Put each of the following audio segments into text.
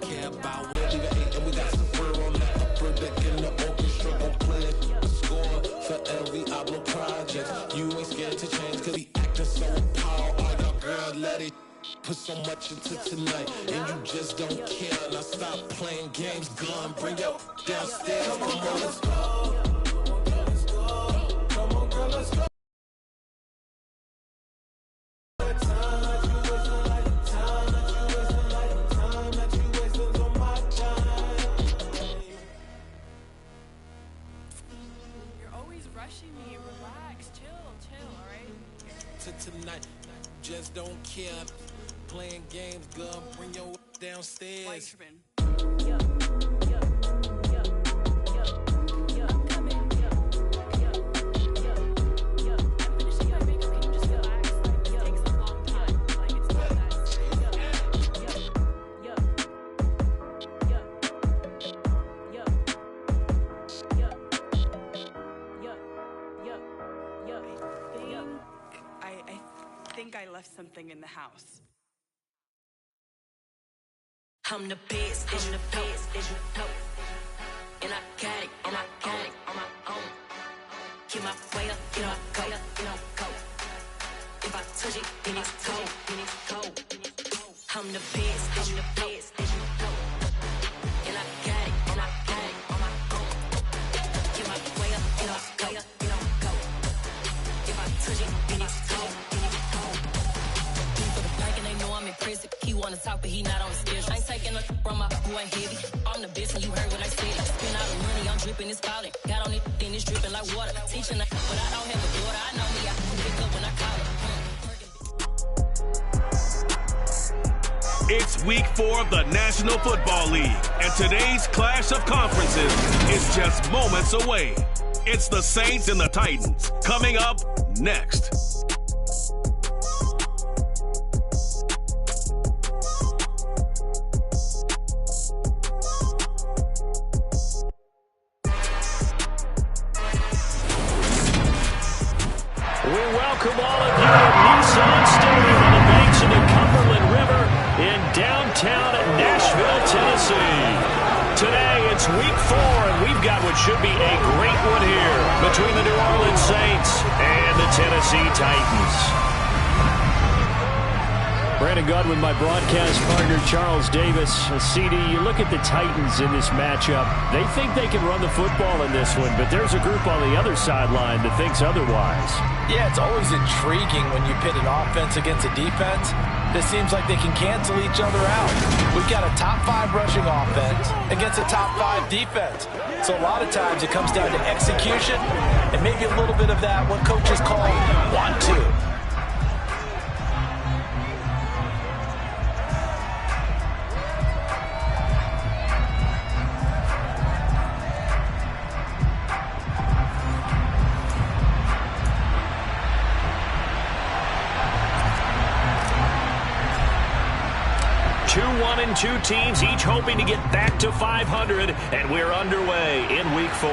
care about what you got, and we got some fur on the upper deck in the orchestra. Gon' play a score for every album project. You ain't scared to change, cause we acting so power. All y'all girl, let it put so much into tonight, and you just don't care. Now stop playing games, gun, bring your downstairs. Come on, girl, let's go. Come on, girl, let's go. Tonight, just don't care. Playing games, girl, bring your downstairs. I left something in the house. I'm the best, I'm the best, and I got it, and I got it on my own. Get my way up, get my go, go. If I touch it, then it's cold, I'm the best, I'm the best, and I got it, and I got it on my own. Get my way up, get my go. If I touch it, then it's cold. He wanna talk, but he not on the schedule. I ain't taking a from my boy heavy. I'm the best, and you heard what I said. Spend all the money, I'm dripping, it's falling. Got on it, then it's dripping like water. Teaching, but I don't have a daughter. I know me, I can pick up when I call it. It's week 4 of the National Football League, and today's clash of conferences is just moments away. It's the Saints and the Titans coming up next. Welcome all of you to Nissan Stadium on the banks of the Cumberland River in downtown Nashville, Tennessee. Today it's week 4, and we've got what should be a great one here between the New Orleans Saints and the Tennessee Titans. Brandon Godwin, my broadcast partner, Charles Davis. CD, you look at the Titans in this matchup. They think they can run the football in this one, but there's a group on the other sideline that thinks otherwise. Yeah, it's always intriguing when you pit an offense against a defense. It seems like they can cancel each other out. We've got a top 5 rushing offense against a top 5 defense. So a lot of times it comes down to execution and maybe a little bit of that, what coaches call want-to. Two teams each hoping to get back to 500, and we're underway in week 4.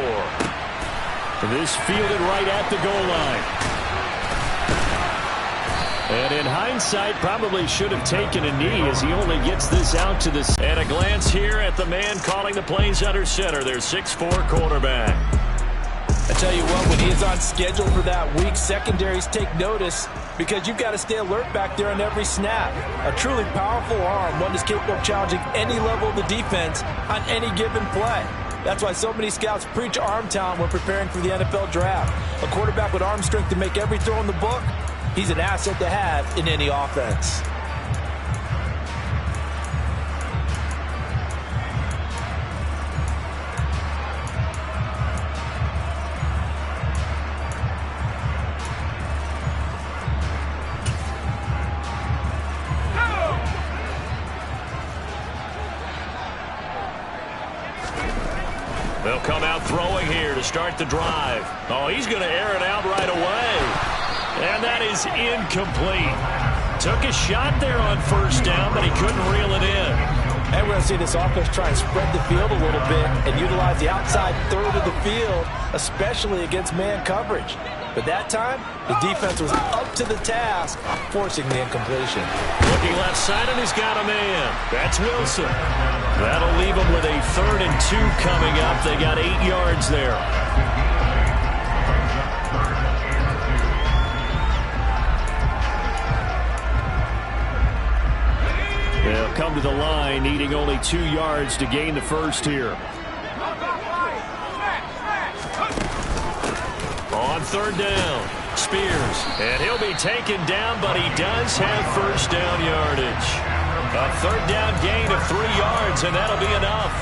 This fielded right at the goal line. And in hindsight, probably should have taken a knee as he only gets this out to the... And a glance here at the man calling the plays under center, their 6'4" quarterback. I tell you what, when he is on schedule for that week, secondaries take notice because you've got to stay alert back there on every snap. A truly powerful arm, one that's capable of challenging any level of the defense on any given play. That's why so many scouts preach arm talent when preparing for the NFL draft. A quarterback with arm strength to make every throw in the book, he's an asset to have in any offense. They'll come out throwing here to start the drive. Oh, he's going to air it out right away. And that is incomplete. Took a shot there on first down, but he couldn't reel it in. And we're going to see this offense try and spread the field a little bit and utilize the outside third of the field, especially against man coverage. But that time, the defense was up to the task, forcing the incompletion. Looking left side, and he's got a man. That's Wilson. That'll leave him with a 3rd and 2 coming up. They got 8 yards there. They'll come to the line, needing only 2 yards to gain the first here. On 3rd down, Spears. And he'll be taken down, but he does have first down yardage. A 3rd down gain of 3 yards, and that'll be enough.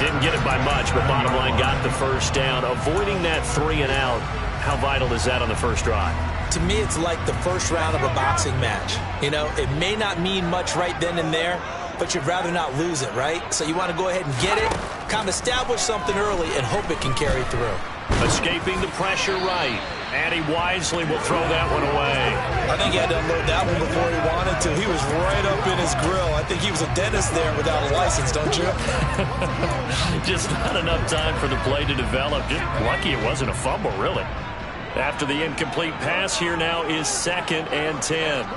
Didn't get it by much, but bottom line got the first down. Avoiding that 3 and out, how vital is that on the first drive? To me, it's like the first round of a boxing match. You know, it may not mean much right then and there, but you'd rather not lose it, right? So you want to go ahead and get it, kind of establish something early, and hope it can carry through. Escaping the pressure right. And he wisely will throw that one away. I think he had to unload that one before he wanted to. He was right up in his grill. I think he was a dentist there without a license, don't you? Just not enough time for the play to develop. Just lucky it wasn't a fumble, really. After the incomplete pass, here now is 2nd and 10.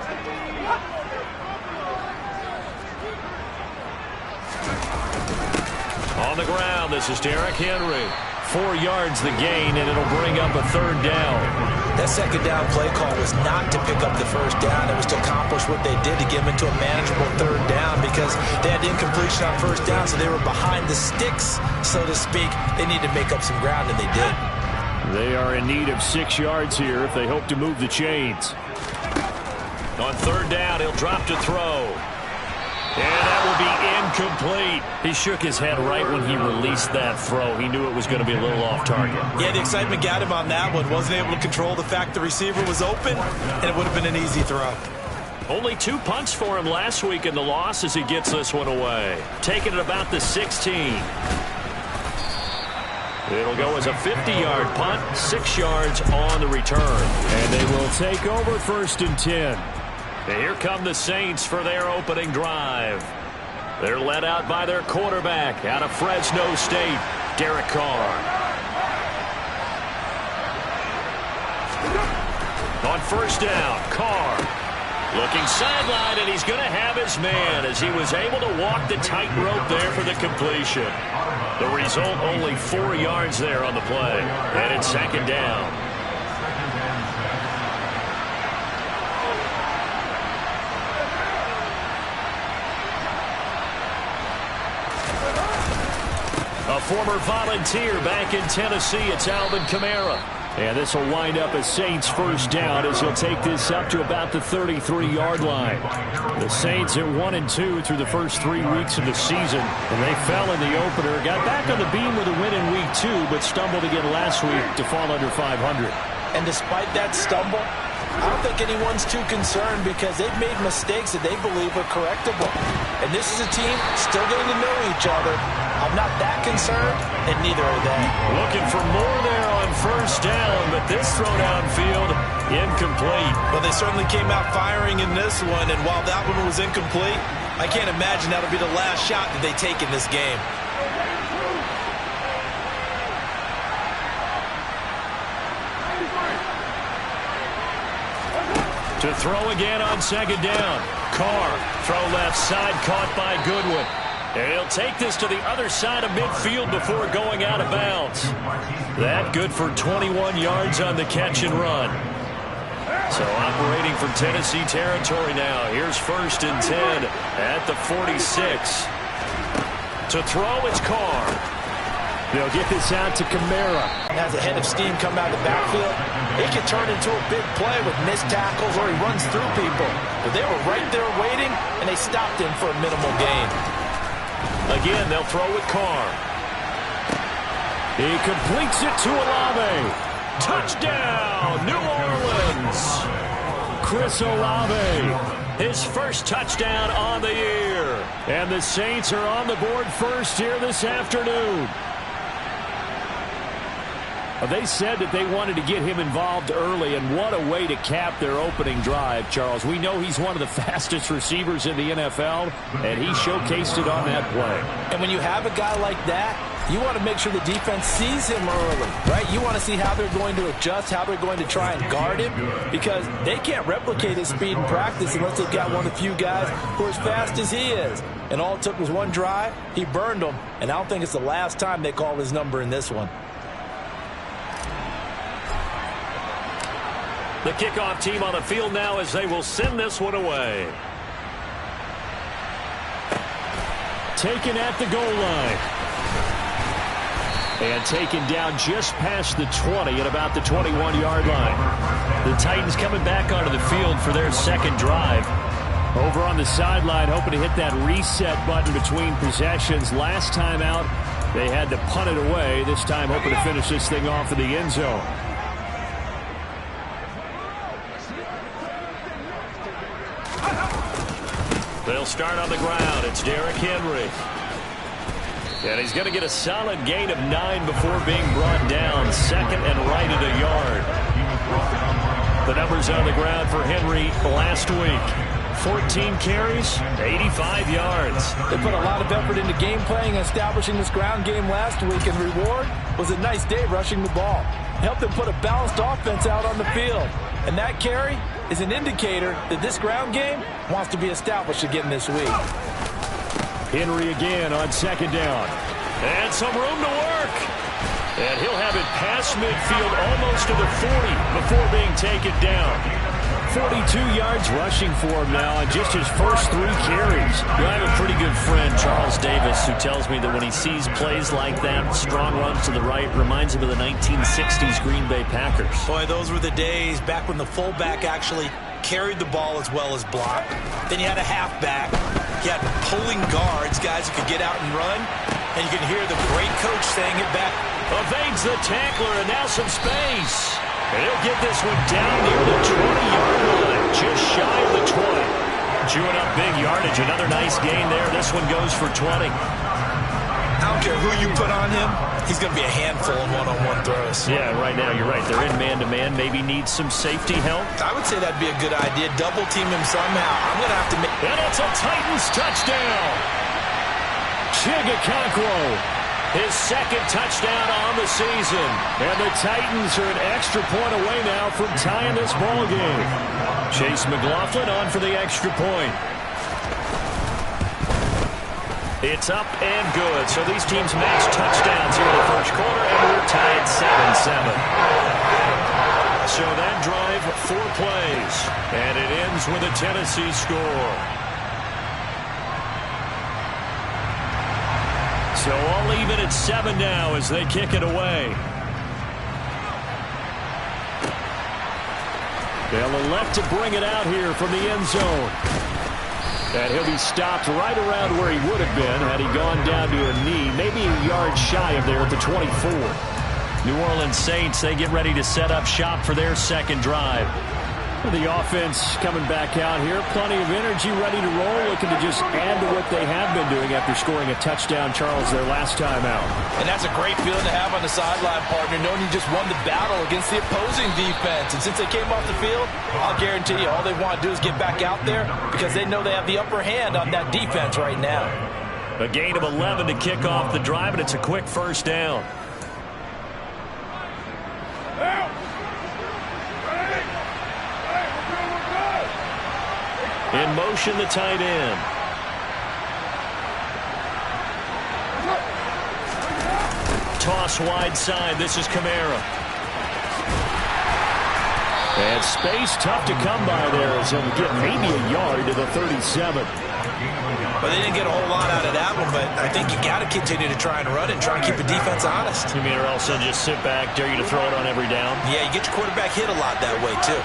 On the ground, this is Derrick Henry. 4 yards the gain, and it'll bring up a 3rd down. That 2nd down play call was not to pick up the first down. It was to accomplish what they did to get them into a manageable 3rd down because they had incompletion on first down, so they were behind the sticks, so to speak. They needed to make up some ground, and they did. They are in need of 6 yards here if they hope to move the chains. On 3rd down, he'll drop to throw. And that will be incomplete. He shook his head right when he released that throw. He knew it was going to be a little off target. Yeah, the excitement got him on that one. Wasn't able to control the fact the receiver was open, and it would have been an easy throw. Only 2 punts for him last week in the loss as he gets this one away. Taking it about the 16. It'll go as a 50-yard punt, 6 yards on the return. And they will take over 1st and 10. And here come the Saints for their opening drive. They're led out by their quarterback out of Fresno State, Derek Carr. On 1st down, Carr looking sideline, and he's going to have his man as he was able to walk the tightrope there for the completion. The result, only 4 yards there on the play. And it's 2nd down. A former Volunteer back in Tennessee, it's Alvin Kamara. And this will wind up as Saints' 1st down as he'll take this up to about the 33-yard line. The Saints at 1-2 through the first 3 weeks of the season. And they fell in the opener, got back on the beam with a win in week 2, but stumbled again last week to fall under 500. And despite that stumble, I don't think anyone's too concerned because they've made mistakes that they believe are correctable. And this is a team still getting to know each other. I'm not that concerned, and neither are they. Looking for more there on 1st down, but this throw downfield incomplete. Well, they certainly came out firing in this one, and while that one was incomplete, I can't imagine that'll be the last shot that they take in this game. To throw again on 2nd down. Carr, throw left side, caught by Goodwin. And he'll take this to the other side of midfield before going out of bounds. That good for 21 yards on the catch and run. So operating from Tennessee territory now. Here's 1st and 10 at the 46. To throw, it's Carr. They'll get this out to Kamara. Has a head of steam come out of the backfield. It can turn into a big play with missed tackles or he runs through people. But they were right there waiting, and they stopped him for a minimal gain. Again, they'll throw with Carr. He completes it to Olave. Touchdown, New Orleans. Chris Olave, his 1st touchdown on the year. And the Saints are on the board first here this afternoon. They said that they wanted to get him involved early, and what a way to cap their opening drive, Charles. We know he's one of the fastest receivers in the NFL, and he showcased it on that play. And when you have a guy like that, you want to make sure the defense sees him early, right? You want to see how they're going to adjust, how they're going to try and guard him, because they can't replicate his speed in practice unless they've got one of the few guys who are as fast as he is. And all it took was one drive. He burned them, and I don't think it's the last time they call his number in this one. The kickoff team on the field now as they will send this one away. Taken at the goal line. And taken down just past the 20 at about the 21-yard line. The Titans coming back onto the field for their second drive. Over on the sideline, hoping to hit that reset button between possessions. Last time out, they had to punt it away. This time hoping to finish this thing off in the end zone. They'll start on the ground. It's Derrick Henry. And he's going to get a solid gain of 9 before being brought down. Second and right at a yard. The numbers on the ground for Henry last week. 14 carries, 85 yards. They put a lot of effort into game playing and establishing this ground game last week, and reward was a nice day rushing the ball. Helped them put a balanced offense out on the field. And that carry is an indicator that this ground game wants to be established again this week. Henry again on second down. And some room to work. And he'll have it past midfield almost to the 40 before being taken down. 42 yards rushing for him now on just his first 3 carries. I have a pretty good friend, Charles Davis, who tells me that when he sees plays like that, strong runs to the right, reminds him of the 1960s Green Bay Packers. Boy, those were the days back when the fullback actually carried the ball as well as blocked. Then you had a halfback. You had pulling guards, guys who could get out and run. And you can hear the great coach saying it back. Evades the tackler, and now some space. And he'll get this one down near the 20-yard line, just shy of the 20. Chewing up big yardage. Another nice gain there. This one goes for 20. I don't care who you put on him. He's going to be a handful in one-on-one throws. Yeah, right now you're right. They're in man-to-man. Maybe needs some safety help. I would say that'd be a good idea. Double team him somehow. I'm going to have to make... And it's a Titans touchdown. Chigakonkwo. His second touchdown on the season. And the Titans are an extra point away now from tying this ball game. Chase McLaughlin on for the extra point. It's up and good. So these teams match touchdowns here in the first quarter, and we're tied 7-7. So that drive, 4 plays. And it ends with a Tennessee score. So all even at 7 now as they kick it away. They'll elect to bring it out here from the end zone. And he'll be stopped right around where he would have been had he gone down to a knee, maybe a yard shy of there at the 24. New Orleans Saints, they get ready to set up shop for their second drive. The offense coming back out here. Plenty of energy, ready to roll, looking to just add to what they have been doing after scoring a touchdown, Charles, their last time out. And that's a great feeling to have on the sideline, partner, knowing you just won the battle against the opposing defense. And since they came off the field, I'll guarantee you all they want to do is get back out there because they know they have the upper hand on that defense right now. A gain of 11 to kick off the drive, and it's a quick first down. In motion, the tight end. Toss wide side. This is Kamara. And space tough to come by there as he'll get maybe a yard to the 37. Well, they didn't get a whole lot out of that one, but I think you got to continue to try and run and try and keep the defense honest. You mean or else they'll just sit back, dare you to throw it on every down? Yeah, you get your quarterback hit a lot that way, too.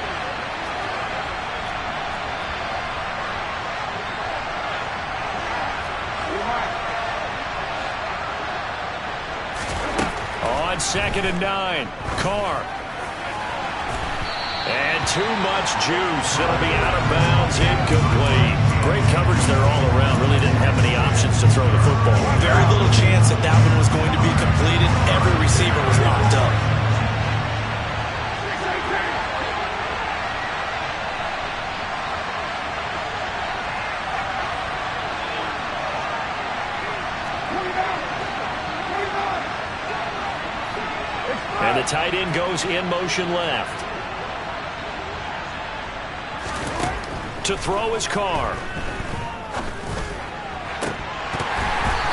On 2nd and 9, Carr. And too much juice. It'll be out of bounds, incomplete. Great coverage there all around. Really didn't have many options to throw the football. Very little chance that that one was going to be completed. Every receiver was locked up. And the tight end goes in motion left. To throw his Carr.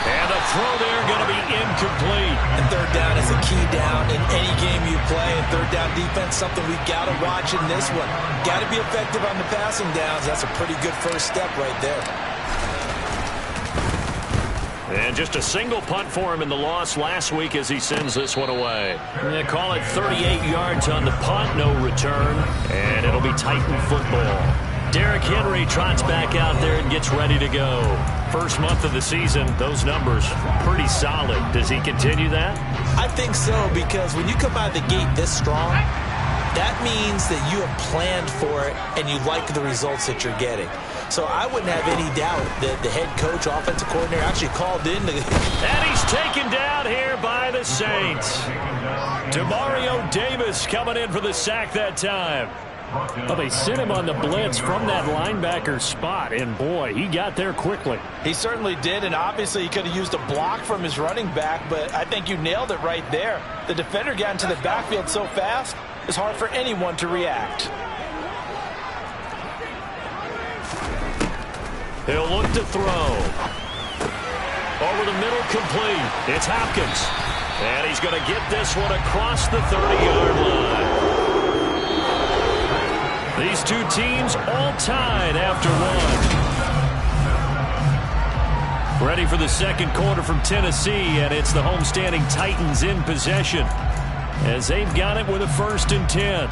And the throw there going to be incomplete. And third down is a key down in any game you play. And third down defense, something we got to watch in this one. Got to be effective on the passing downs. That's a pretty good first step right there. And just a single punt for him in the loss last week as he sends this one away. They call it 38 yards on the punt, no return. And it'll be Titan football. Derrick Henry trots back out there and gets ready to go. First month of the season, those numbers pretty solid. Does he continue that? I think so, because when you come out of the gate this strong, that means that you have planned for it and you like the results that you're getting. So I wouldn't have any doubt that the head coach, offensive coordinator, actually called in. And he's taken down here by the Saints. Demario Davis coming in for the sack that time. Well, they sent him on the blitz from that linebacker spot, and boy, he got there quickly. He certainly did, and obviously he could have used a block from his running back, but I think you nailed it right there. The defender got into the backfield so fast, it's hard for anyone to react. He'll look to throw. Over the middle, complete. It's Hopkins. And he's going to get this one across the 30-yard line. These two teams all tied after one. Ready for the second quarter from Tennessee, and it's the homestanding Titans in possession as they've got it with a 1st and 10.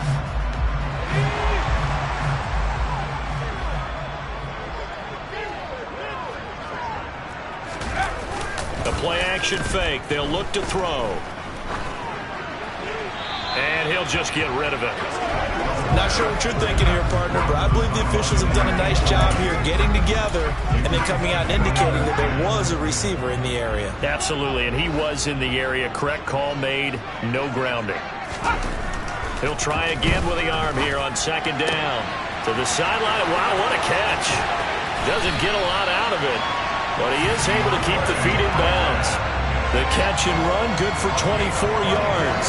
The play-action fake. They'll look to throw. And he'll just get rid of it. Not sure what you're thinking here, partner, but I believe the officials have done a nice job here getting together and then coming out and indicating that there was a receiver in the area. Absolutely, and he was in the area. Correct call made, no grounding. He'll try again with the arm here on 2nd down. To the sideline. Wow, what a catch. Doesn't get a lot out of it, but he is able to keep the feet in bounds. The catch and run, good for 24 yards.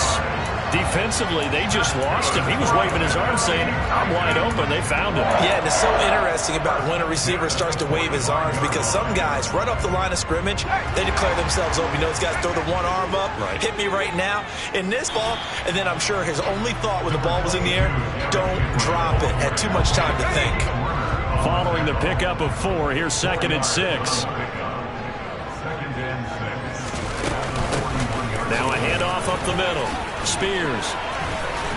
Defensively, they just lost him. He was waving his arms saying, I'm wide open. They found him. Yeah, and it's so interesting about when a receiver starts to wave his arms, because some guys, right off the line of scrimmage, they declare themselves open. You know, those guys throw the one arm up, hit me right now in this ball, and then I'm sure his only thought when the ball was in the air, don't drop it. Had too much time to think. Following the pickup of 4, here's 2nd and 6. Now a handoff up the middle. Spears.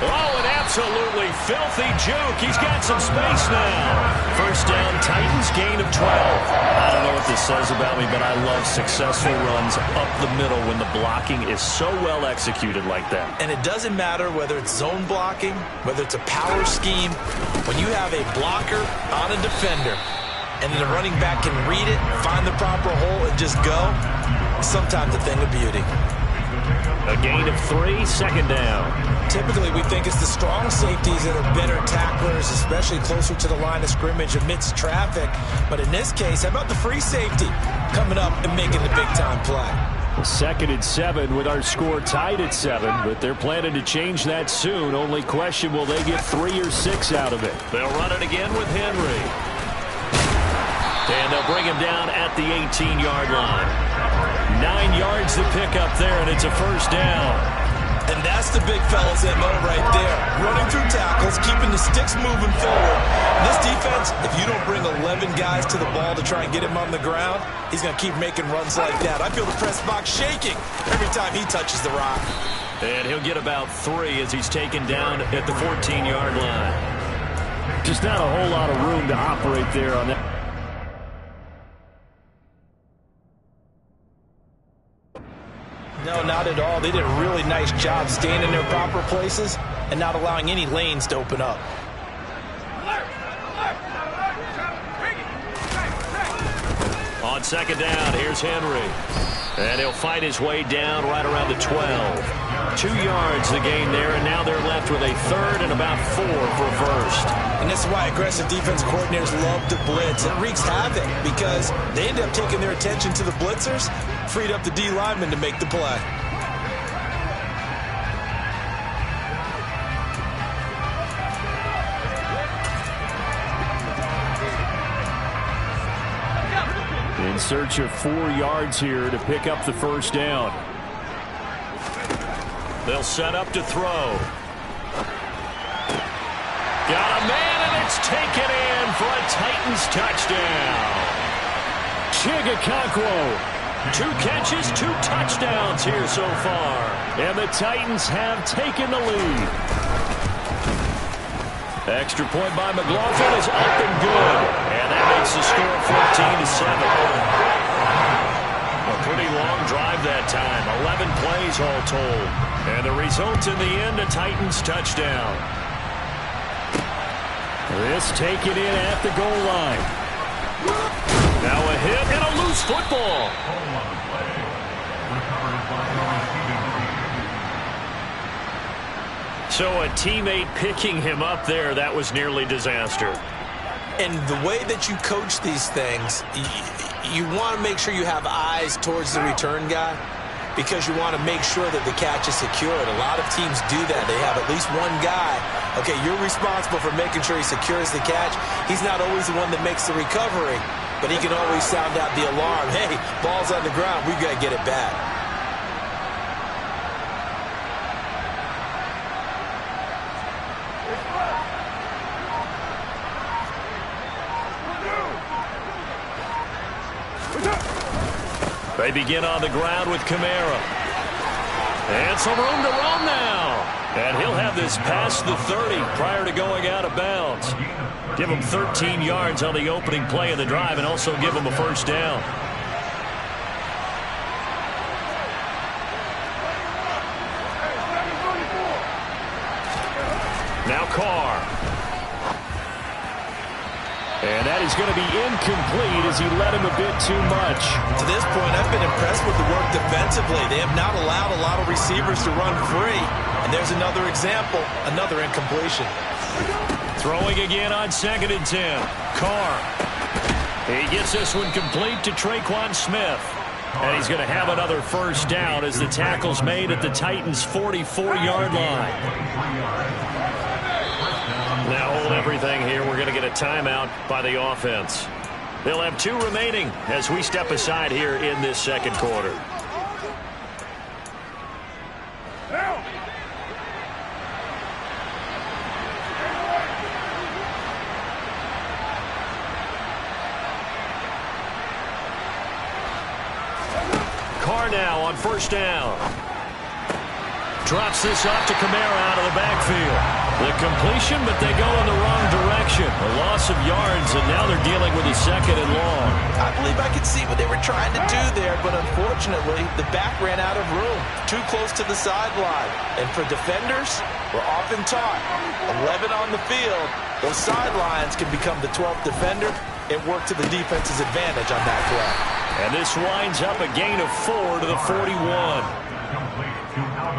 Oh, an absolutely filthy juke. He's got some space now. 1st down, Titans, gain of 12. I don't know what this says about me, but I love successful runs up the middle when the blocking is so well executed like that. And it doesn't matter whether it's zone blocking, whether it's a power scheme. When you have a blocker on a defender, and then the running back can read it, find the proper hole, and just go, sometimes a thing of beauty. A gain of 3, 2nd down. Typically, we think it's the strong safeties that are better tacklers, especially closer to the line of scrimmage amidst traffic. But in this case, how about the free safety coming up and making the big-time play? 2nd and 7 with our score tied at 7, but they're planning to change that soon. Only question, will they get 3 or 6 out of it? They'll run it again with Henry. And they'll bring him down at the 18-yard line. 9 yards to pick up there, and it's a 1st down. And that's the big fella's MO right there. Running through tackles, keeping the sticks moving forward. This defense, if you don't bring 11 guys to the ball to try and get him on the ground, he's going to keep making runs like that. I feel the press box shaking every time he touches the rock. And he'll get about 3 as he's taken down at the 14-yard line. Just not a whole lot of room to operate there on that. No, not at all. They did a really nice job staying in their proper places and not allowing any lanes to open up. On second down. Here's Henry. And he'll fight his way down right around the 12. 2 yards the gain there, and now they're left with a third and about 4 for first. And this is why aggressive defense coordinators love to blitz. It wreaks havoc because they end up taking their attention to the blitzers, freed up the D lineman to make the play. In search of 4 yards here to pick up the first down. They'll set up to throw. Got a man, and it's taken in for a Titans touchdown. Chigakonkwo. 2 catches, 2 touchdowns here so far. And the Titans have taken the lead. Extra point by McLaughlin is up and good. And that makes the score 14-7. A pretty long drive that time. 11 plays all told. And the result in the end, a Titans touchdown. This taken in at the goal line. Now a hit and a loose football. So a teammate picking him up there, that was nearly disaster. And the way that you coach these things, you want to make sure you have eyes towards the return guy because you want to make sure that the catch is secured. A lot of teams do that. They have at least one guy. Okay, you're responsible for making sure he secures the catch. He's not always the one that makes the recovery, but he can always sound out the alarm. Hey, ball's on the ground. We've got to get it back. They begin on the ground with Kamara. And some room to run now. And he'll have this past the 30 prior to going out of bounds. Give him 13 yards on the opening play of the drive and also give him a first down. Now Carr. And that is going to be incomplete as he led him a bit too much. To this point, I've been impressed with the work defensively. They have not allowed a lot of receivers to run free. And there's another example, another incompletion. Throwing again on 2nd and 10. Carr. He gets this one complete to Traquan Smith. And he's going to have another first down as the tackle's made at the Titans' 44-yard line. Now hold everything here. We're going to get a timeout by the offense. They'll have 2 remaining as we step aside here in this second quarter. Carr now on first down. Drops this off to Kamara out of the backfield. The completion, but they go in the wrong direction. A loss of yards, and now they're dealing with a 2nd and long. I believe I could see what they were trying to do there, but unfortunately, the back ran out of room. Too close to the sideline. And for defenders, we're often taught, 11 on the field, those sidelines can become the 12th defender and work to the defense's advantage on that play. And this winds up a gain of 4 to the 41.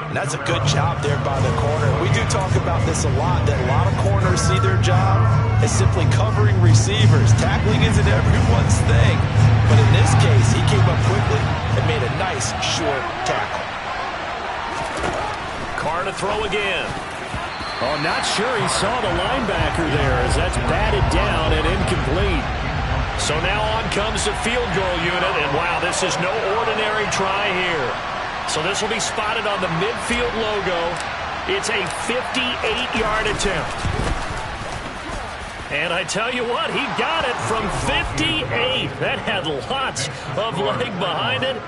And that's a good job there by the corner. We do talk about this a lot, that a lot of corners see their job as simply covering receivers. Tackling isn't everyone's thing. But in this case, he came up quickly and made a nice short tackle. Carr to throw again. Oh, not sure he saw the linebacker there as that's batted down and incomplete. So now on comes the field goal unit, and wow, this is no ordinary try here. So this will be spotted on the midfield logo. It's a 58-yard attempt. And I tell you what, he got it from 58. That had lots of leg behind it.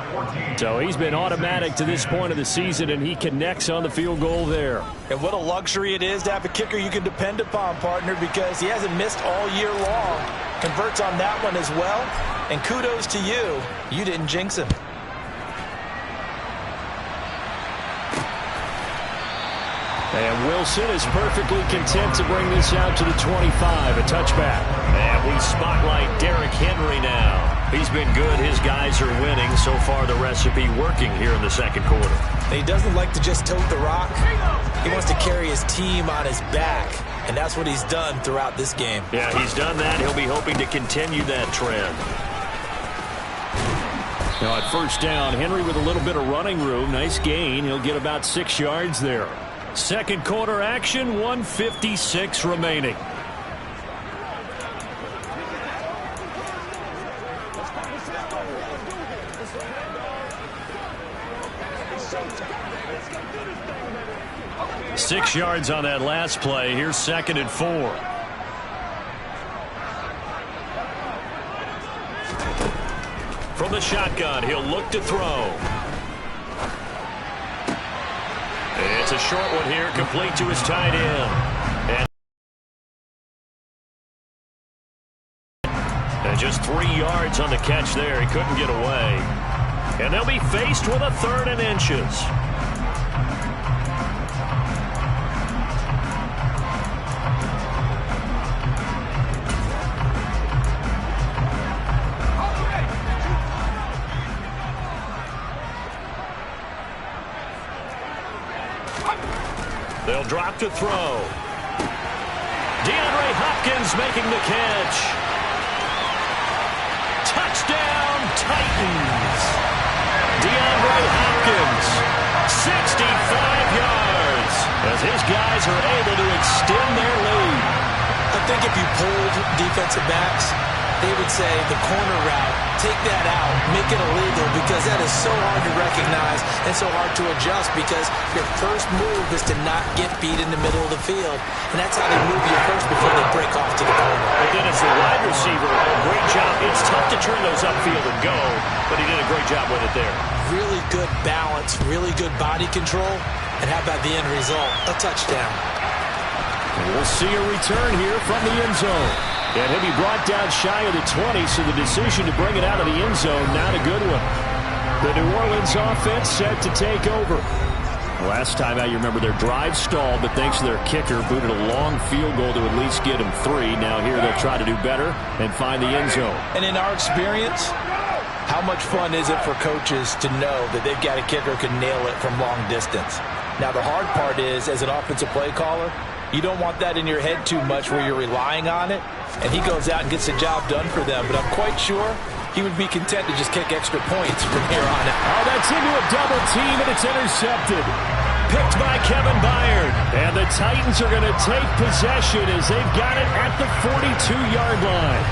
So he's been automatic to this point of the season, and he connects on the field goal there. And what a luxury it is to have a kicker you can depend upon, partner, because he hasn't missed all year long. Converts on that one as well. And kudos to you. You didn't jinx him. And Wilson is perfectly content to bring this out to the 25, a touchback. And we spotlight Derrick Henry now. He's been good. His guys are winning. So far, the recipe working here in the second quarter. He doesn't like to just tote the rock. He wants to carry his team on his back, and that's what he's done throughout this game. Yeah, he's done that. He'll be hoping to continue that trend. Now at first down, Henry with a little bit of running room. Nice gain. He'll get about 6 yards there. Second quarter action, 1:56 remaining. Six yards on that last play. Here's 2nd and 4. From the shotgun, he'll look to throw. It's a short one here, complete to his tight end. And just 3 yards on the catch there. He couldn't get away. And they'll be faced with a 3rd and inches. They'll drop to throw. DeAndre Hopkins making the catch. Touchdown, Titans. DeAndre Hopkins, 65 yards, as his guys are able to extend their lead. I think if you pulled defensive backs, they would say the corner route, take that out, make it illegal, because that is so hard to recognize and so hard to adjust, because your first move is to not get beat in the middle of the field, and that's how they move you first before they break off to the corner. But then as the wide receiver, great job. It's tough to turn those upfield and go, but he did a great job with it there. Really good balance, really good body control, and how about the end result? A touchdown. And we'll see a return here from the end zone. And he'll be brought down shy of the 20, so the decision to bring it out of the end zone, not a good one. The New Orleans offense set to take over. Last time out, you remember their drive stalled, but thanks to their kicker, booted a long field goal to at least get them 3. Now here they'll try to do better and find the end zone. And in our experience, how much fun is it for coaches to know that they've got a kicker who can nail it from long distance? Now the hard part is, as an offensive play caller, you don't want that in your head too much where you're relying on it, and he goes out and gets the job done for them. But I'm quite sure he would be content to just kick extra points from here on out. Oh, that's into a double team, and it's intercepted. Picked by Kevin Byard. And the Titans are going to take possession as they've got it at the 42-yard line.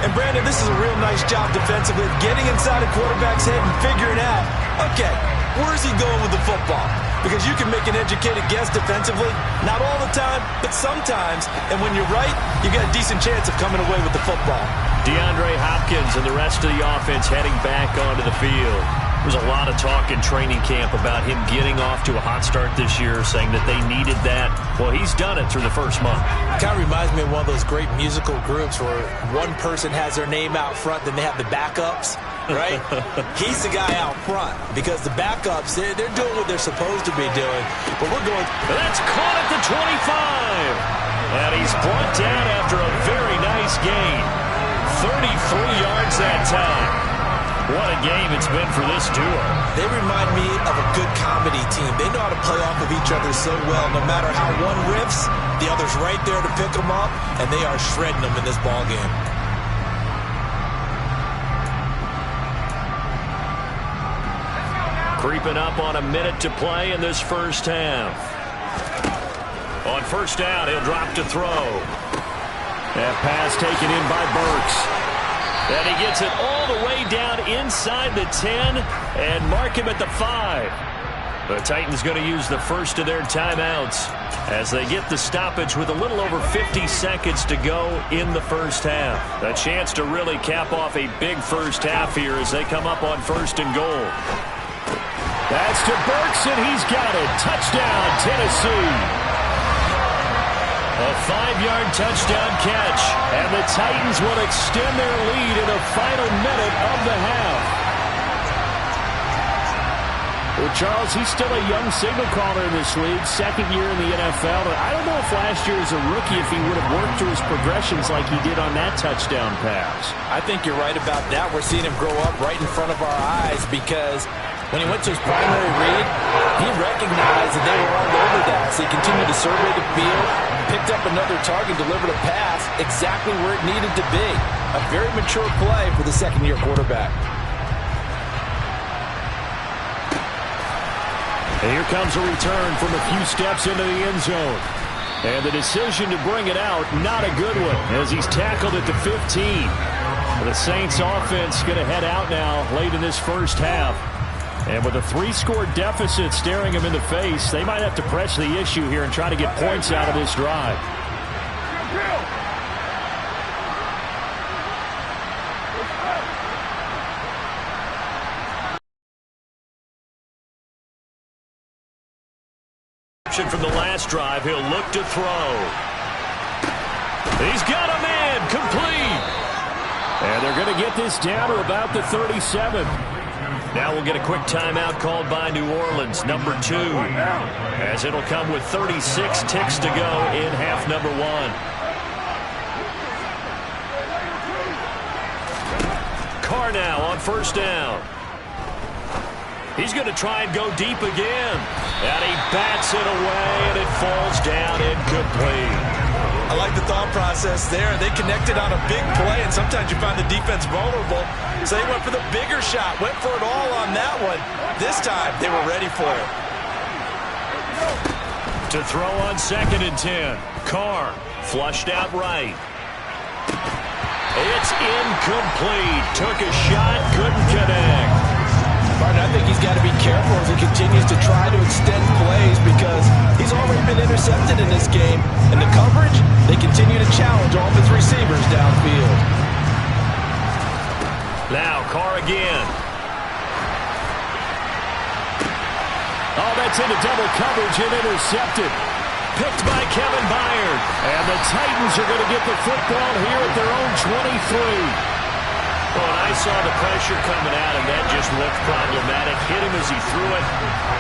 And Brandon, this is a real nice job defensively of getting inside a quarterback's head and figuring out, okay, where's he going with the football? Because you can make an educated guess defensively, not all the time, but sometimes. And when you're right, you got a decent chance of coming away with the football. DeAndre Hopkins and the rest of the offense heading back onto the field. There's a lot of talk in training camp about him getting off to a hot start this year, saying that they needed that. Well, he's done it through the first month. It kind of reminds me of one of those great musical groups where one person has their name out front, then they have the backups, right? He's the guy out front because the backups, they're doing what they're supposed to be doing. But we're going... That's caught at the 25. And he's brought down after a very nice gain. 33 yards that time. What a game it's been for this duo. They remind me of a good comedy team. They know how to play off of each other so well. No matter how one riffs, the other's right there to pick them up, and they are shredding them in this ball game. Creeping up on a minute to play in this first half. On first down, he'll drop to throw. That pass taken in by Burks. And he gets it all the way down inside the 10 and mark him at the 5. The Titans going to use the first of their timeouts as they get the stoppage with a little over 50 seconds to go in the first half. A chance to really cap off a big first half here as they come up on 1st and goal. That's to Burks, and he's got it. Touchdown, Tennessee. A 5-yard touchdown catch, and the Titans will extend their lead in the final minute of the half. The Charles, he's still a young signal caller in this league, second year in the NFL. I don't know if last year as a rookie if he would have worked through his progressions like he did on that touchdown pass. I think you're right about that. We're seeing him grow up right in front of our eyes because when he went to his primary read, he recognized that they were all over that. So he continued to survey the field, picked up another target, delivered a pass exactly where it needed to be. A very mature play for the second-year quarterback. And here comes a return from a few steps into the end zone. And the decision to bring it out, not a good one, as he's tackled at the 15. The Saints offense going to head out now late in this first half. And with a 3-score deficit staring him in the face, they might have to press the issue here and try to get points out of this drive. From the last drive, he'll look to throw. He's got a man complete. And they're going to get this down to about the 37. Now we'll get a quick timeout called by New Orleans, number 2, as it'll come with 36 ticks to go in half number 1. Carr now on first down. He's going to try and go deep again. And he bats it away, and it falls down incomplete. I like the thought process there. They connected on a big play, and sometimes you find the defense vulnerable. So they went for the bigger shot, went for it all on that one. This time, they were ready for it. To throw on 2nd and 10. Carr flushed out right. It's incomplete. Took a shot, couldn't connect. Martin, I think he's got to be careful as he continues to try to extend plays because he's already been intercepted in this game. And the coverage, they continue to challenge all of his receivers downfield. Now Carr again. Oh, that's into double coverage and intercepted. Picked by Kevin Byard. And the Titans are going to get the football here at their own 23. Well, and I saw the pressure coming at him. That just looked problematic. Hit him as he threw it,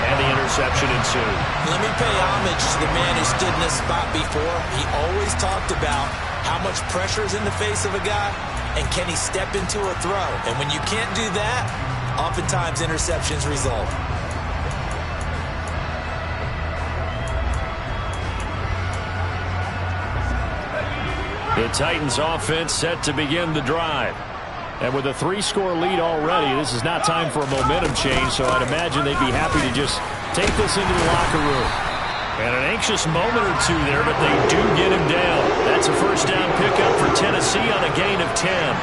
and the interception ensued. Let me pay homage to the man who stood in this spot before. He always talked about how much pressure is in the face of a guy, and can he step into a throw. And when you can't do that, oftentimes interceptions result. The Titans offense set to begin the drive. And with a 3-score lead already, this is not time for a momentum change, so I'd imagine they'd be happy to just take this into the locker room. And an anxious moment or two there, but they do get him down. That's a first down pickup for Tennessee on a gain of 10.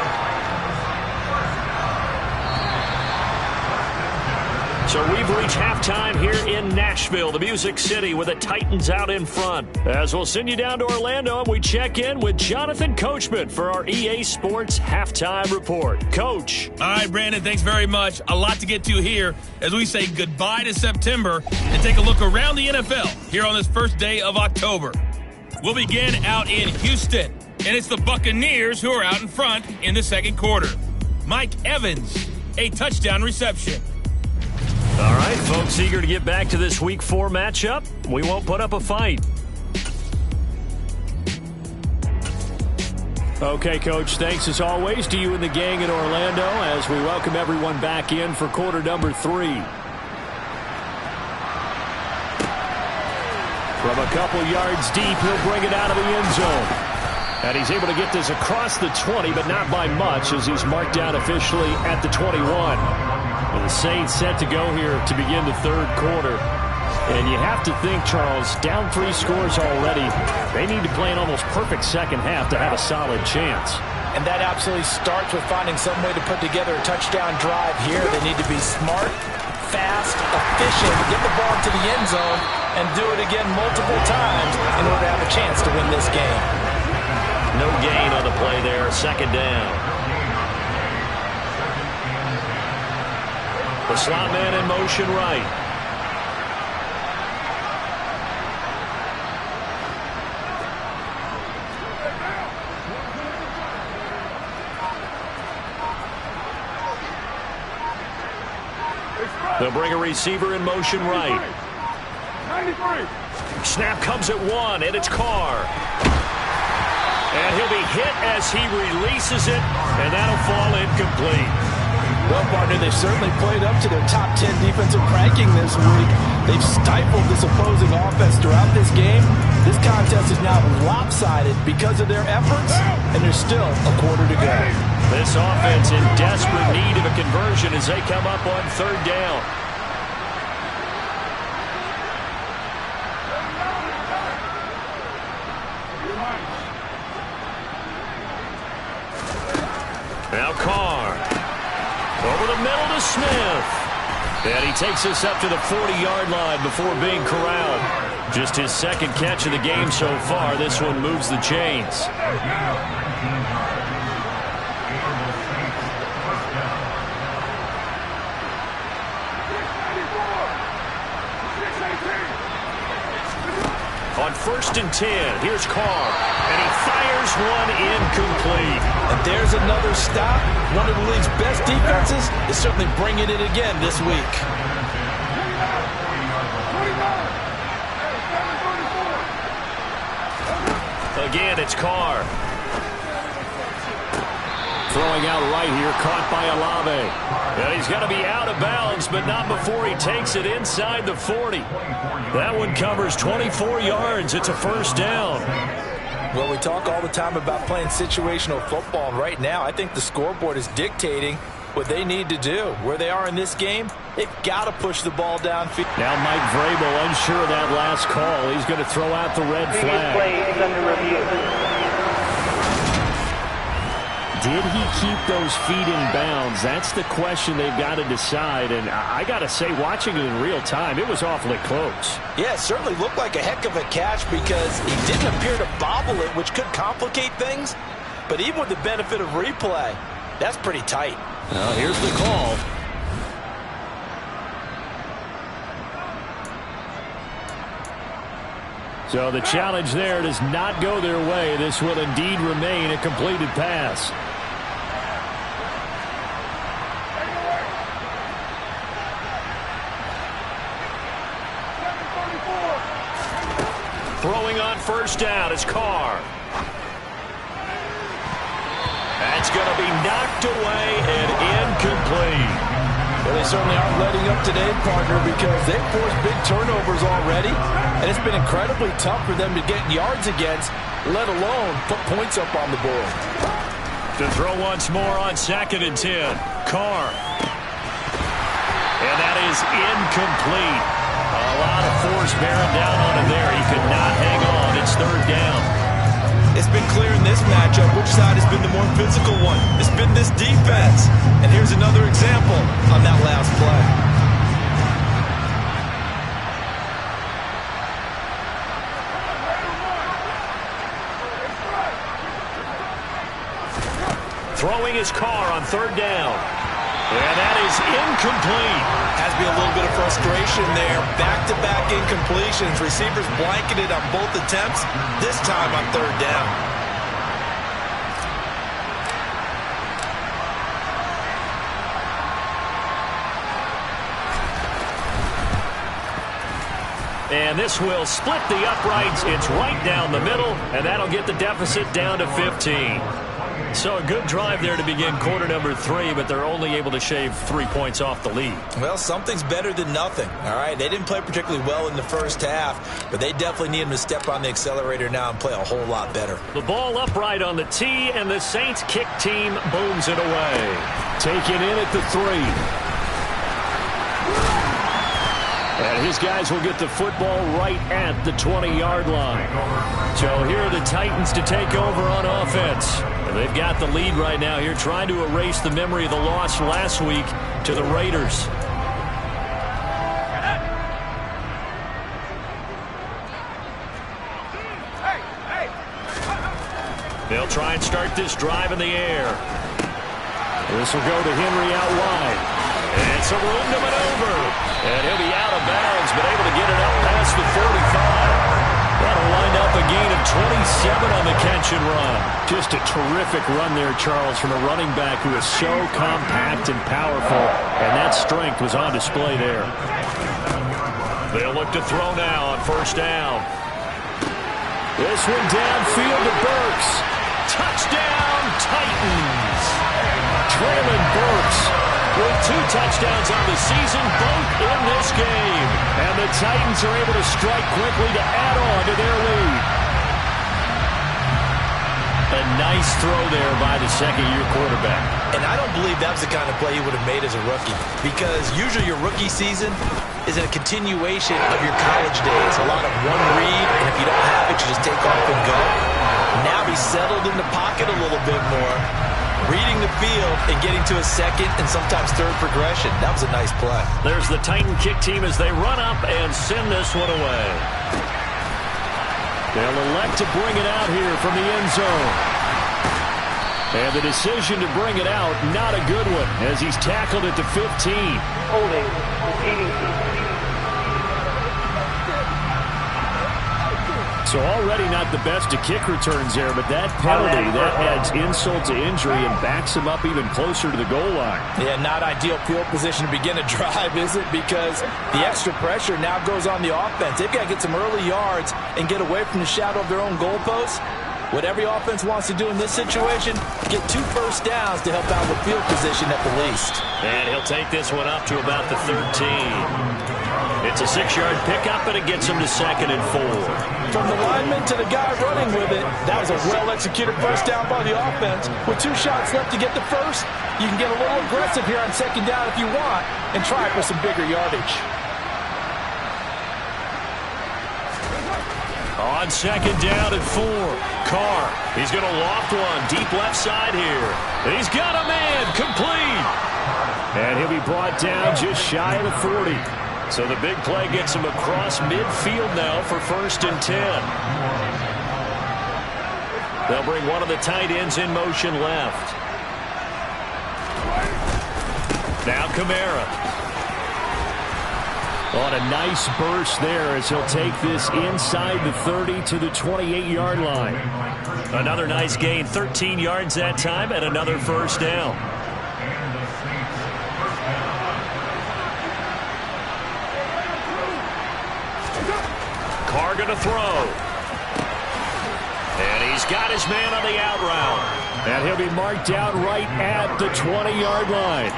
So we've reached halftime here in Nashville, the Music City, with the Titans out in front. As we'll send you down to Orlando, and we check in with Jonathan Coachman for our EA Sports Halftime Report. Coach. All right, Brandon, thanks very much. A lot to get to here as we say goodbye to September and take a look around the NFL here on this first day of October. We'll begin out in Houston, and it's the Buccaneers who are out in front in the second quarter. Mike Evans, a touchdown reception. All right, folks, eager to get back to this Week 4 matchup. We won't put up a fight. Okay, Coach, thanks as always to you and the gang in Orlando as we welcome everyone back in for quarter number 3. From a couple yards deep, he'll bring it out of the end zone. And he's able to get this across the 20, but not by much as he's marked down officially at the 21. The Saints set to go here to begin the third quarter. And you have to think, Charles, down 3 scores already. They need to play an almost perfect second half to have a solid chance. And that absolutely starts with finding some way to put together a touchdown drive here. They need to be smart, fast, efficient, get the ball to the end zone, and do it again multiple times in order to have a chance to win this game. No gain on the play there, second down. The slot man in motion right. They'll bring a receiver in motion right. 93. Snap comes at 1, and it's Carr. And he'll be hit as he releases it, and that'll fall incomplete. Well, partner, they've certainly played up to their top 10 defensive ranking this week. They've stifled this opposing offense throughout this game. This contest is now lopsided because of their efforts, and there's still a quarter to go. This offense in desperate need of a conversion as they come up on 3rd down. Now Carr. Over the middle to Smith. And he takes us up to the 40-yard line before being corralled. Just his 2nd catch of the game so far. This one moves the chains. On 1st and 10, here's Carr, and he fires one incomplete. And there's another stop. One of the league's best defenses is certainly bringing it again this week. Again, it's Carr. Throwing out right here, caught by Olave. And he's going to be out of bounds, but not before he takes it inside the 40. That one covers 24 yards. It's a 1st down. Well, we talk all the time about playing situational football, and right now I think the scoreboard is dictating what they need to do. Where they are in this game, they've got to push the ball downfield. Now Mike Vrabel unsure of that last call. He's going to throw out the red flag. Play is under review. Did he keep those feet in bounds? That's the question they've got to decide. And I got to say, watching it in real time, it was awfully close. Yeah, it certainly looked like a heck of a catch because he didn't appear to bobble it, which could complicate things. But even with the benefit of replay, that's pretty tight. Well, here's the call. So the challenge there does not go their way. This will indeed remain a completed pass. Throwing on 1st down, it's Carr. That's going to be knocked away and incomplete. Well, they certainly aren't letting up today, partner, because they've forced big turnovers already, and it's been incredibly tough for them to get yards against, let alone put points up on the board. To throw once more on 2nd and 10. Carr. And that is incomplete. A lot of force bearing down on him there. He could not hang on. It's 3rd down. It's been clear in this matchup which side has been the more physical one. It's been this defense. And here's another example on that last play. Throwing his Carr on 3rd down. And that is incomplete. Has to be a little bit of frustration there. Back-to-back incompletions. Receivers blanketed on both attempts. This time on 3rd down. And this will split the uprights. It's right down the middle, and that'll get the deficit down to 15. So a good drive there to begin quarter number 3, but they're only able to shave 3 points off the lead. Well, something's better than nothing, all right? They didn't play particularly well in the 1st half, but they definitely need them to step on the accelerator now and play a whole lot better. The ball upright on the tee, and the Saints kick team booms it away. Taken in at the 3. And his guys will get the football right at the 20-yard line. So here are the Titans to take over on offense. And they've got the lead right now here, trying to erase the memory of the loss last week to the Raiders. They'll try and start this drive in the air. This will go to Henry out wide. And some room to maneuver. And he'll be out of bounds, but able to get it up past the 45. That'll wind up a gain of 27 on the catch and run. Just a terrific run there, Charles, from a running back who is so compact and powerful, and that strength was on display there. They'll look to throw now on first down. This one downfield to Burks. Touchdown, Titans. Traylon Burks with 2 touchdowns on the season, both in this game. And the Titans are able to strike quickly to add on to their lead. A nice throw there by the second-year quarterback. And I don't believe that was the kind of play he would have made as a rookie, because usually your rookie season is a continuation of your college days. A lot of one read, and if you don't have it, you just take off and go. Now he's settled in the pocket a little bit more, reading the field and getting to a second and sometimes third progression. That was a nice play. There's the Titan kick team as they run up and send this one away. They'll elect to bring it out here from the end zone. And the decision to bring it out, not a good one, as he's tackled at the 15. Holding, repeating. So already not the best of kick returns there, but that penalty, that adds insult to injury and backs him up even closer to the goal line. Yeah, not ideal field position to begin a drive, is it? Because the extra pressure now goes on the offense. They've got to get some early yards and get away from the shadow of their own goalposts. What every offense wants to do in this situation, get 2 first downs to help out with field position at the least. And he'll take this one up to about the 13. It's a 6-yard pickup, and it gets him to 2nd and 4. From the lineman to the guy running with it, that was a well-executed first down by the offense. With 2 shots left to get the first, you can get a little aggressive here on 2nd down if you want and try for some bigger yardage. On 2nd down and 4, Carr. He's going to loft one deep left side here. He's got a man complete. And he'll be brought down just shy of the 40. So the big play gets him across midfield now for 1st and 10. They'll bring one of the tight ends in motion left. Now Kamara. On a nice burst there as he'll take this inside the 30 to the 28-yard line. Another nice gain, 13 yards that time, and another first down. Carr going to throw. And he's got his man on the out route. And he'll be marked out right at the 20-yard line.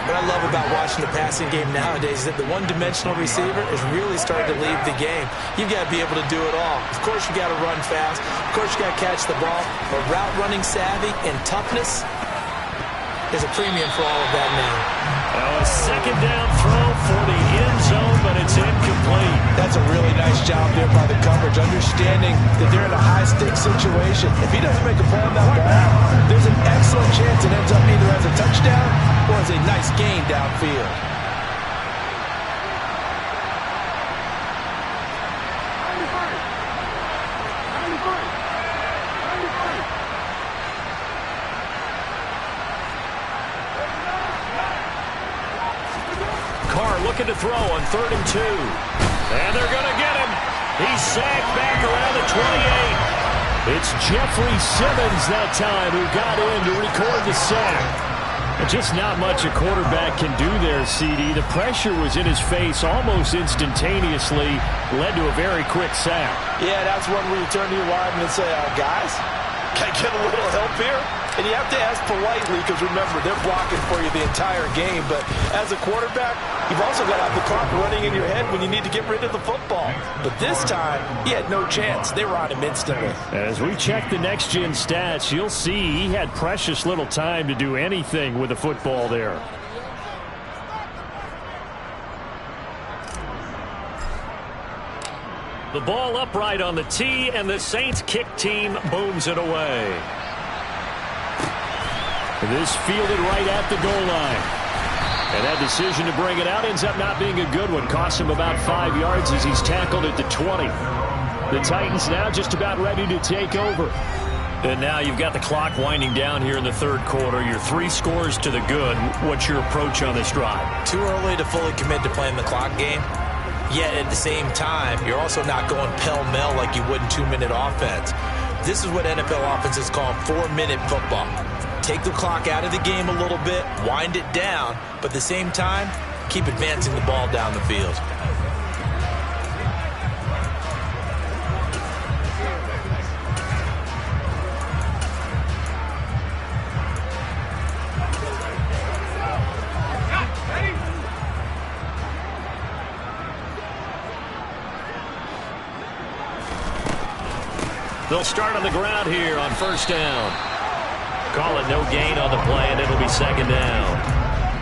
What I love about watching the passing game nowadays is that the one-dimensional receiver is really starting to leave the game. You've got to be able to do it all. Of course, you got to run fast. Of course, you got to catch the ball. But route running savvy and toughness is a premium for all of that now. A 2nd down throw for the end zone, but it's incomplete. That's a really nice job there by the coverage, understanding that they're in a high-stakes situation. If he doesn't make a play on that ball, there's an excellent chance it ends up either as a touchdown or as a nice gain downfield. Carr looking to throw on 3rd and 2. And they're going to get him. He's sacked back around the 28. It's Jeffrey Simmons that time who got in to record the sack. Just not much a quarterback can do there, CD. The pressure was in his face almost instantaneously, led to a very quick sack. Yeah, that's one where you turn to your lineman and say, guys, can I get a little help here? And you have to ask politely because, remember, they're blocking for you the entire game. But as a quarterback, you've also got to have the clock running in your head when you need to get rid of the football. But this time, he had no chance. They were on him instantly. As we check the next-gen stats, you'll see he had precious little time to do anything with the football there. The ball upright on the tee, and the Saints kick team booms it away. This fielded right at the goal line. And that decision to bring it out ends up not being a good one. Costs him about 5 yards as he's tackled at the 20. The Titans now just about ready to take over. And now you've got the clock winding down here in the 3rd quarter. You're 3 scores to the good. What's your approach on this drive? Too early to fully commit to playing the clock game. Yet at the same time, you're also not going pell-mell like you would in 2-minute offense. This is what NFL offenses call 4-minute football. Take the clock out of the game a little bit, wind it down, but at the same time, keep advancing the ball down the field. They'll start on the ground here on first down. Call it no gain on the play, and it'll be second down.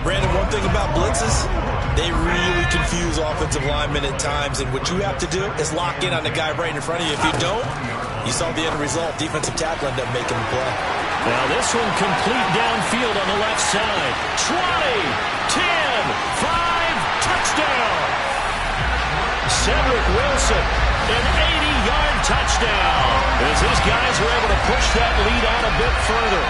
Brandon, one thing about blitzes, they really confuse offensive linemen at times, and what you have to do is lock in on the guy right in front of you. If you don't, you saw the end result. Defensive tackle ended up making the play. Now this one complete downfield on the left side. 20, 10, 5, touchdown. Cedric Wilson, an 80-yard touchdown. As his guys were able to push that lead out a bit further.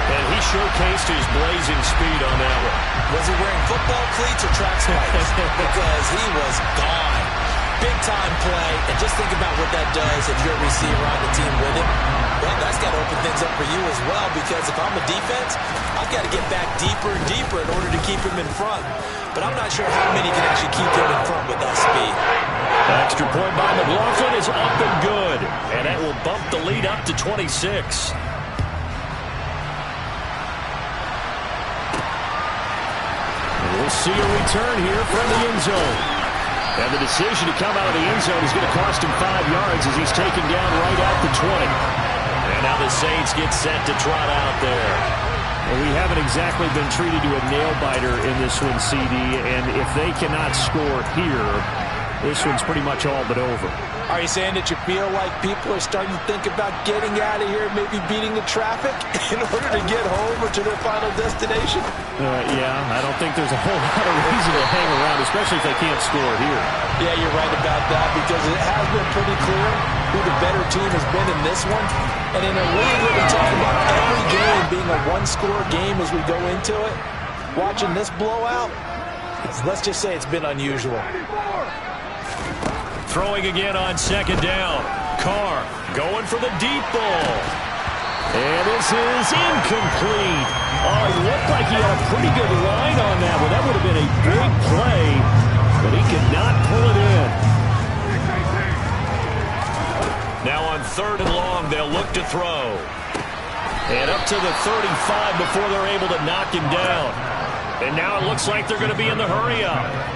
And he showcased his blazing speed on that one. Was he wearing football cleats or track spikes? Because he was gone. Big-time play. And just think about what that does if you're a receiver on the team with him. Well, that's got to open things up for you as well, because if I'm a defense, I've got to get back deeper and deeper in order to keep him in front. But I'm not sure how many can actually keep him in front with that speed. Extra point by McLaughlin is up and good. And that will bump the lead up to 26. We'll see a return here from the end zone. And the decision to come out of the end zone is going to cost him 5 yards as he's taken down right at the 20. And now the Saints get set to trot out there. Well, we haven't exactly been treated to a nail-biter in this one, CD. And if they cannot score here, this one's pretty much all but over. Are you saying that you feel like people are starting to think about getting out of here, maybe beating the traffic in order to get home or to their final destination? Yeah, I don't think there's a whole lot of reason to hang around, especially if they can't score here. Yeah, you're right about that, because it has been pretty clear who the better team has been in this one. And in a league where we talk about every game being a one-score game as we go into it, watching this blowout, let's just say it's been unusual. Throwing again on second down. Carr going for the deep ball. And this is incomplete. Oh, it looked like he had a pretty good line on that one. That would have been a big play, but he could not pull it in. Now on third and long, they'll look to throw. And up to the 35 before they're able to knock him down. And now it looks like they're going to be in the hurry-up.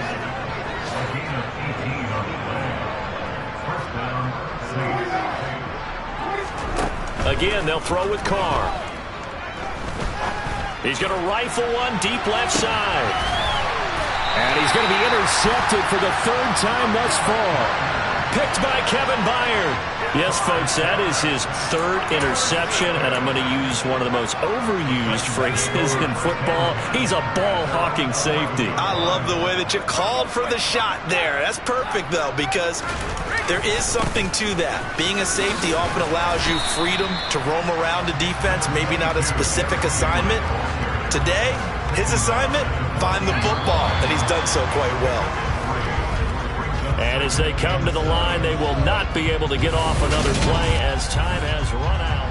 Again, they'll throw with Carr. He's going to rifle one deep left side. And he's going to be intercepted for the third time thus far. Picked by Kevin Byard. Yes, folks, that is his third interception, and I'm going to use one of the most overused phrases in football. He's a ball-hawking safety. I love the way that you called for the shot there. That's perfect, though, because there is something to that. Being a safety often allows you freedom to roam around the defense, maybe not a specific assignment. Today, his assignment, find the football, and he's done so quite well. And as they come to the line, they will not be able to get off another play as time has run out.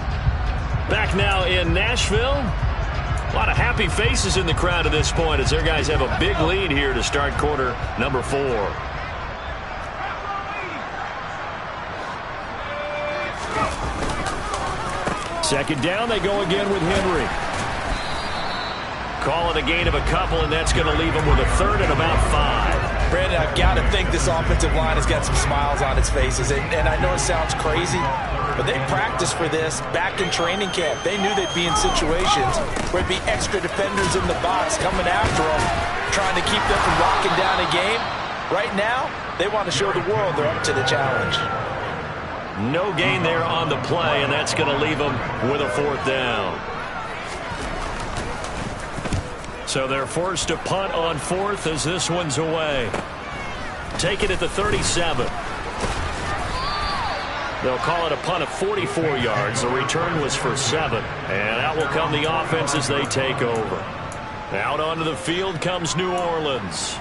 Back now in Nashville. A lot of happy faces in the crowd at this point as their guys have a big lead here to start quarter number 4. Second down, they go again with Henry. Call it a gain of a couple, and that's going to leave them with a third and about 5. Brandon, I've got to think this offensive line has got some smiles on its faces. And I know it sounds crazy, but they practiced for this back in training camp. They knew they'd be in situations where it'd be extra defenders in the box coming after them, trying to keep them from locking down a game. Right now, they want to show the world they're up to the challenge. No gain there on the play, and that's going to leave them with a fourth down. So they're forced to punt on fourth as this one's away. Take it at the 37. They'll call it a punt of 44 yards. The return was for 7. And out will come the offense as they take over. Out onto the field comes New Orleans.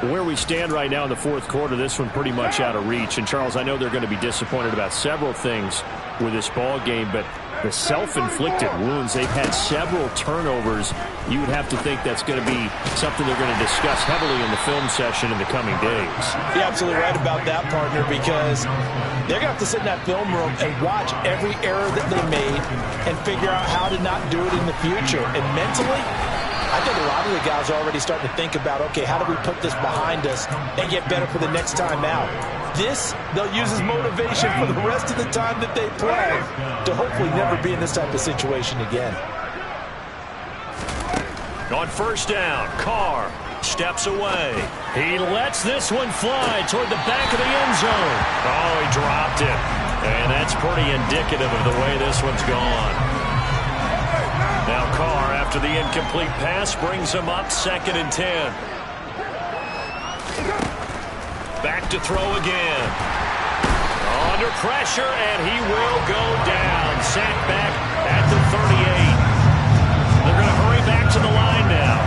Where we stand right now in the fourth quarter, this one pretty much out of reach. And, Charles, I know they're going to be disappointed about several things with this ball game, but the self-inflicted wounds, they've had several turnovers. You would have to think that's going to be something they're going to discuss heavily in the film session in the coming days. You're absolutely right about that, partner, because they're going to have to sit in that film room and watch every error that they made and figure out how to not do it in the future. And mentally, I think a lot of the guys are already starting to think about, okay, how do we put this behind us and get better for the next time out? This, they'll use as motivation for the rest of the time that they play to hopefully never be in this type of situation again. On first down, Carr steps away. He lets this one fly toward the back of the end zone. Oh, he dropped it. And that's pretty indicative of the way this one's gone. Now Carr, after the incomplete pass, brings him up 2nd and 10. Back to throw again. Under pressure, and he will go down. Sacked back at the 38. They're going to hurry back to the line now.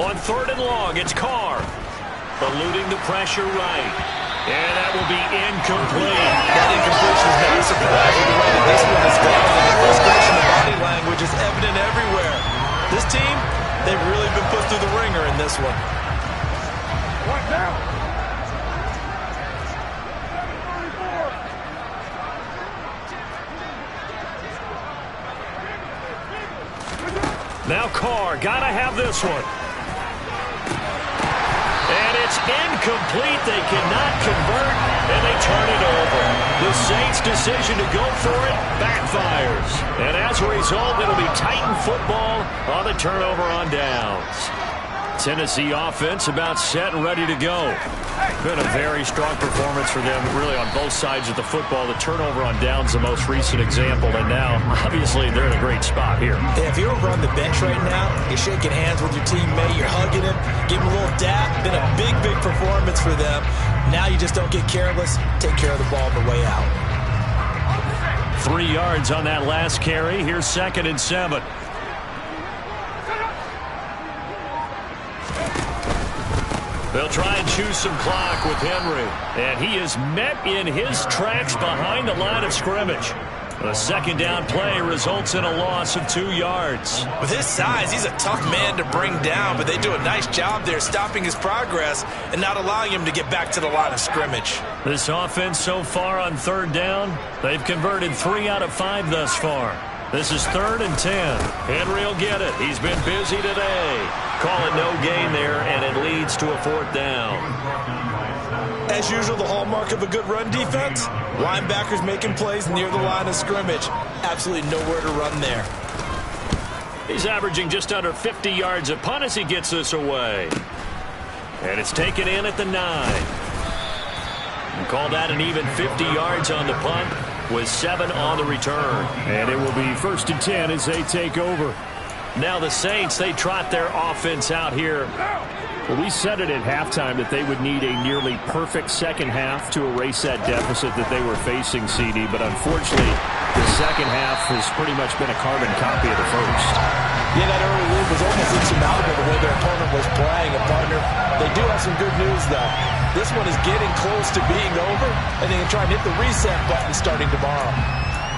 On 3rd and long, it's Carr. Eluding the pressure right. And that will be incomplete. That incompletion is not a surprise with the way that this one is going. And the frustration of body language is evident everywhere. This team, they've really been put through the ringer in this one. What now? Now Carr, gotta have this one. And it's incomplete. They cannot convert, and they turn it over. The Saints' decision to go for it backfires. And as a result, it'll be Titan football on the turnover on downs. Tennessee offense about set and ready to go. Been a very strong performance for them, really, on both sides of the football. The turnover on downs, the most recent example, and now, obviously, they're in a great spot here. Yeah, if you're over on the bench right now, you're shaking hands with your teammate, you're hugging him, giving him a little dap. Been a big, big performance for them. Now you just don't get careless. Take care of the ball on the way out. 3 yards on that last carry. Here's 2nd and 7. They'll try and choose some clock with Henry. And he is met in his tracks behind the line of scrimmage. A 2nd down play results in a loss of 2 yards. With his size, he's a tough man to bring down, but they do a nice job there stopping his progress and not allowing him to get back to the line of scrimmage. This offense so far on 3rd down, they've converted 3 out of 5 thus far. This is 3rd and 10. Henry will get it. He's been busy today. Call it no gain there, and it leads to a 4th down. As usual, the hallmark of a good run defense, linebackers making plays near the line of scrimmage. Absolutely nowhere to run there. He's averaging just under 50 yards a punt as he gets this away. And it's taken in at the 9. And call that an even 50 yards on the punt with 7 on the return. And it will be 1st and 10 as they take over. Now the Saints, they trot their offense out here. Well, we said it at halftime that they would need a nearly perfect second half to erase that deficit that they were facing, CD. But unfortunately, the second half has pretty much been a carbon copy of the first. Yeah, that early lead was almost insurmountable the way their opponent was playing. A partner, they do have some good news, though. This one is getting close to being over, and they can try and hit the reset button starting tomorrow.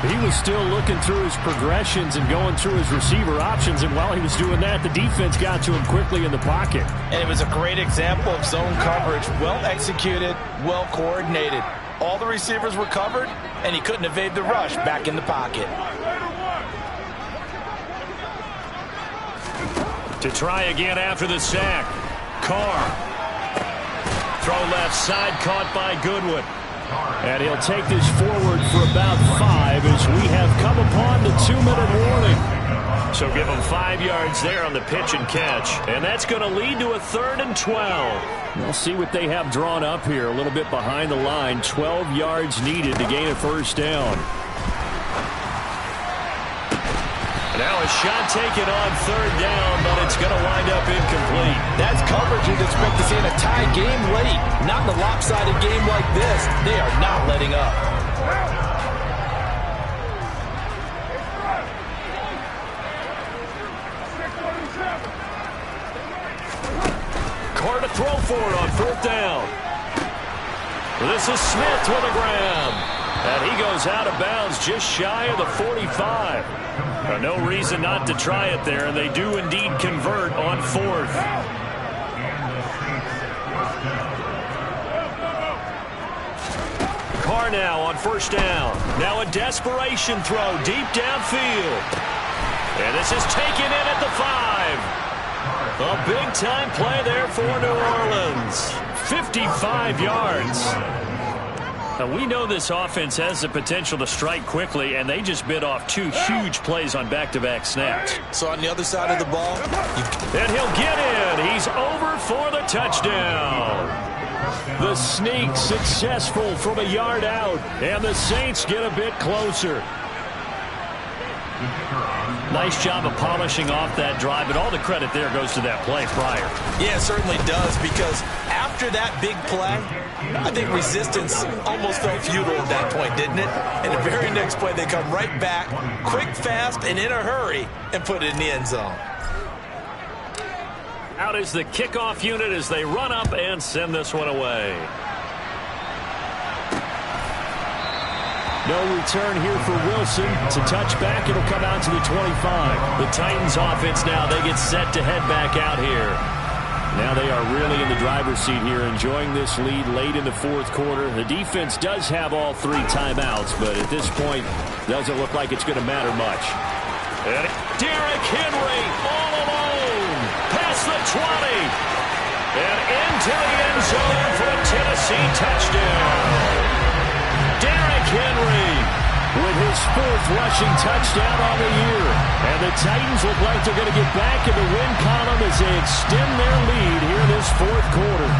He was still looking through his progressions and going through his receiver options, and while he was doing that, the defense got to him quickly in the pocket. And it was a great example of zone coverage, well executed, well coordinated. All the receivers were covered, and he couldn't evade the rush back in the pocket. To try again after the sack. Carr. Throw left side, caught by Goodwin. And he'll take this forward for about 5 as we have come upon the 2-minute warning. So give him 5 yards there on the pitch and catch. And that's going to lead to a 3rd and 12. We'll see what they have drawn up here. A little bit behind the line. 12 yards needed to gain a 1st down. Now a shot taken on 3rd down, but it's going to wind up incomplete. That's coverage you'd expect to see in a tie game late. Not in a lopsided game like this. They are not letting up. throw for it on 4th down. This is Smith with a grab. And he goes out of bounds just shy of the 45. No reason not to try it there, and they do indeed convert on 4th. Carr now on 1st down. Now a desperation throw deep downfield. And this is taken in at the 5. A big-time play there for New Orleans. 55 yards. Now, we know this offense has the potential to strike quickly, and they just bit off 2 huge plays on back-to-back snaps. So on the other side of the ball, and he'll get in. He's over for the touchdown. The sneak successful from a yard out, and the Saints get a bit closer. Nice job of polishing off that drive, but all the credit there goes to that play prior. Yeah, it certainly does, because after that big play, I think resistance almost felt futile at that point, didn't it? And the very next play, they come right back, quick, fast, and in a hurry, and put it in the end zone. Out is the kickoff unit as they run up and send this one away. No return here for Wilson. To touch back, it'll come out to the 25. The Titans offense now, they get set to head back out here. Now they are really in the driver's seat here, enjoying this lead late in the 4th quarter. The defense does have all 3 timeouts, but at this point, doesn't look like it's going to matter much. And Derrick Henry all alone. Past the 20. And into the end zone for a Tennessee touchdown. Derrick Henry with his 4th rushing touchdown on the year. And the Titans look like they're going to get back in the win column as they extend their lead here in this 4th quarter.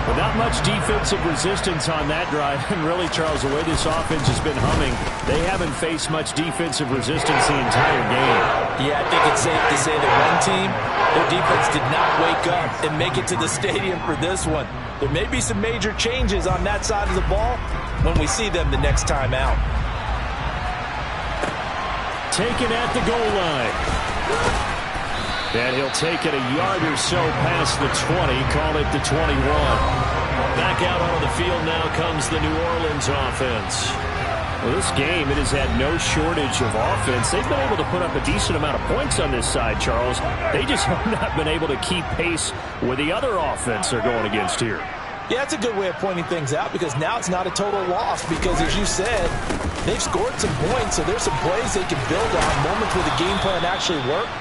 But not much defensive resistance on that drive. And really, Charles, the way this offense has been humming, they haven't faced much defensive resistance the entire game. Yeah, I think it's safe to say that one team, their defense did not wake up and make it to the stadium for this one. There may be some major changes on that side of the ball when we see them the next time out. Taken at the goal line. And he'll take it a yard or so past the 20, call it the 21. Back out on the field now comes the New Orleans offense. Well, this game, it has had no shortage of offense. They've been able to put up a decent amount of points on this side, Charles. They just have not been able to keep pace with the other offense they're going against here. Yeah, that's a good way of pointing things out, because now it's not a total loss, because as you said, they've scored some points, so there's some plays they can build on, moments where the game plan actually worked.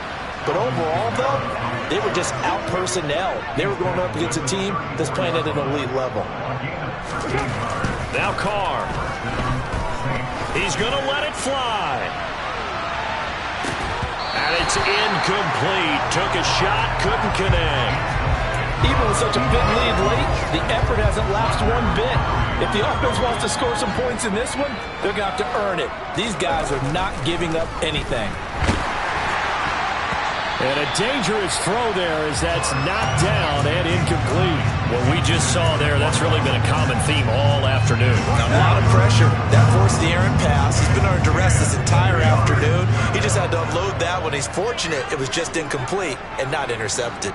But overall, though, they were just out-personnel. They were going up against a team that's playing at an elite level. Now Carr. He's going to let it fly. And it's incomplete. Took a shot, couldn't connect. Even with such a big lead late, the effort hasn't lapsed one bit. If the offense wants to score some points in this one, they're going to have to earn it. These guys are not giving up anything. And a dangerous throw there as that's knocked down and incomplete. What we just saw there, that's really been a common theme all afternoon. A lot of pressure. That forced the errant pass. He's been under duress this entire afternoon. He just had to unload that one. He's fortunate it was just incomplete and not intercepted.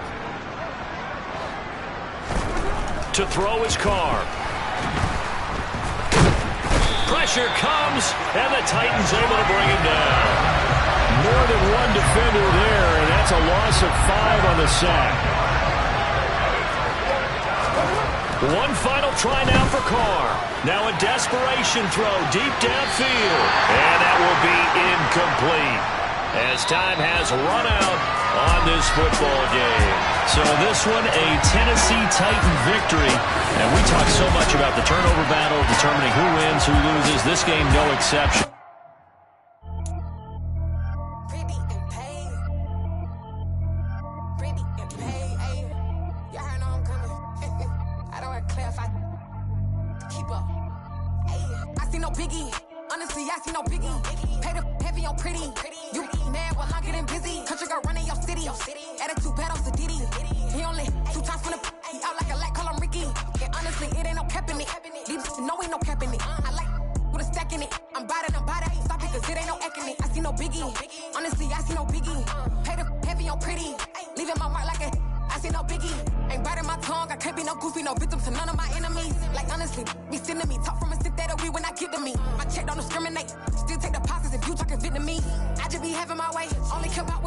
To throw his Carr. Pressure comes, and the Titans able to bring him down. More than one defender there, and that's a loss of 5 on the sack. One final try now for Carr. Now a desperation throw deep downfield, and that will be incomplete as time has run out on this football game. So this one, a Tennessee Titan victory. And we talk so much about the turnover battle, determining who wins, who loses. This game, no exception. Honestly, I see no biggie. Pay the heavy on pretty. Leaving my mark like a I see no biggie. Ain't biting my tongue, I can't be no goofy, no victim to none of my enemies. Like honestly, be sending me talk from a stick that we when I get to me. My check don't discriminate, still take deposits if you talking Vietnamese. I just be having my way, only care about